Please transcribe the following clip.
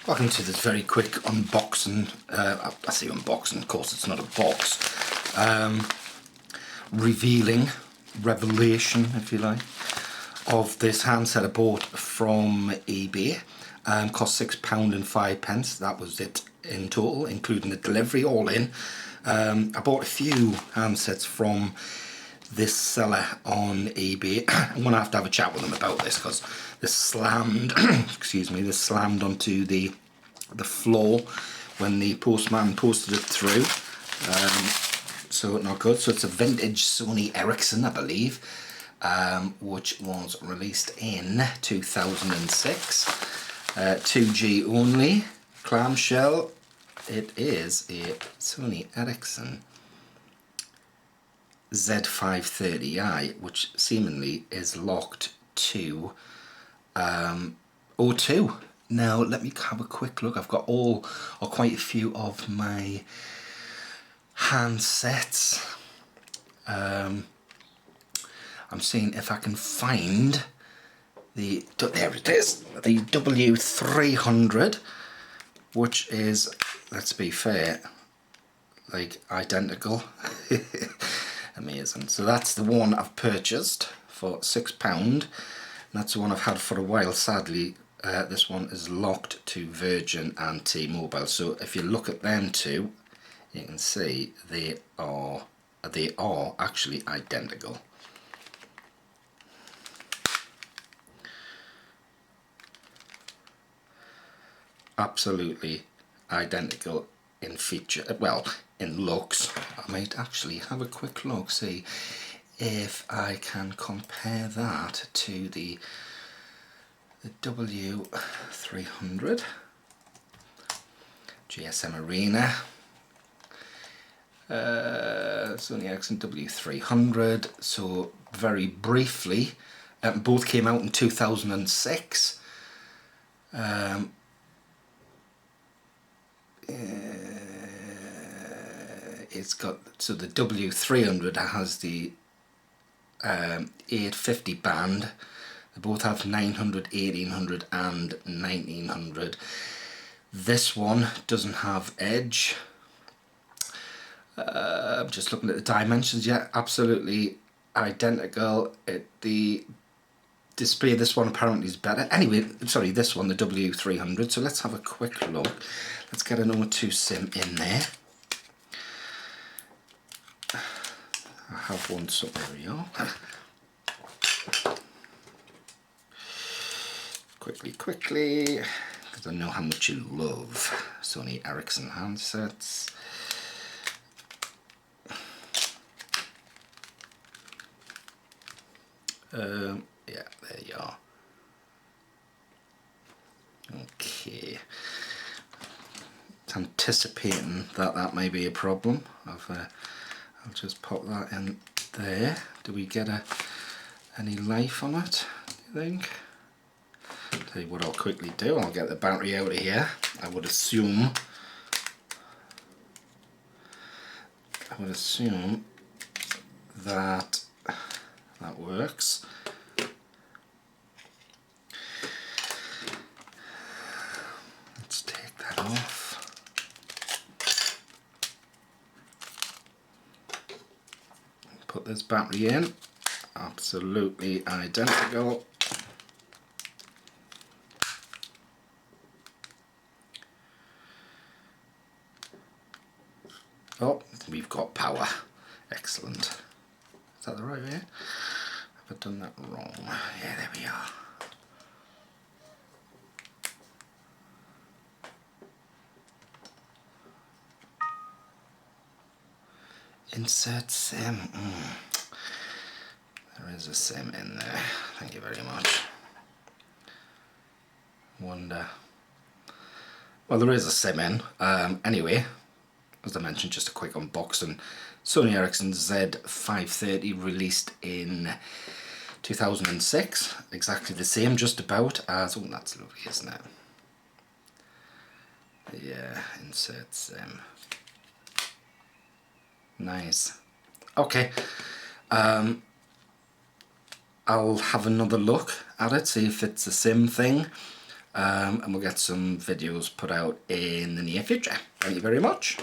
Welcome to this very quick unboxing, I say unboxing, of course it's not a box, revelation if you like, of this handset I bought from eBay. Cost £6 and 5p, that was it in total, including the delivery, all in. I bought a few handsets from this seller on eBay. I'm gonna have to have a chat with them about this because this slammed excuse me, this slammed onto the floor when the postman posted it through, so not good. So it's a vintage Sony Ericsson, I believe, which was released in 2006, 2G only, clamshell. It is a Sony Ericsson Z530i, which seemingly is locked to O2. Now let me have a quick look. I've got quite a few of my handsets. I'm seeing if I can find the, there it is, the W300, which is, let's be fair, like identical. Amazing. So that's the one I've purchased for £6, and that's the one I've had for a while. Sadly, this one is locked to Virgin and T-Mobile. So if you look at them two, you can see they are actually identical. Absolutely identical in feature, well, in looks. I might actually have a quick look, see if I can compare that to the W300 GSM Arena, Sony Ericsson W300. So very briefly, both came out in 2006. It's got, so the W300 has the 850 band. They both have 900, 1800 and 1900. This one doesn't have edge. I'm just looking at the dimensions. Yeah, absolutely identical. The display, this one apparently is better. Anyway, sorry, this one, the W300. So let's have a quick look. Let's get an O2 SIM in there. I have one, so there we are. Quickly, because I know how much you love Sony Ericsson handsets. Yeah, there you are. Okay. Anticipating that may be a problem. I'll just pop that in there. Do we get any life on it, do you think? Tell you what I'll quickly do, I'll get the battery out of here. I would assume that works. Let's take that off. Put this battery in. Absolutely identical. Oh, we've got power. Excellent. Is that the right way? Have I done that wrong? Yeah, there we are. Insert SIM. There is a SIM in there. Thank you very much. Wonder. Well, there is a SIM in. Anyway, as I mentioned, just a quick unboxing. Sony Ericsson Z530 released in 2006. Exactly the same, just about as. Oh, that's lovely, isn't it? Yeah, insert SIM. Nice. Okay. I'll have another look at it, see if it's a SIM thing. and we'll get some videos put out in the near future. Thank you very much.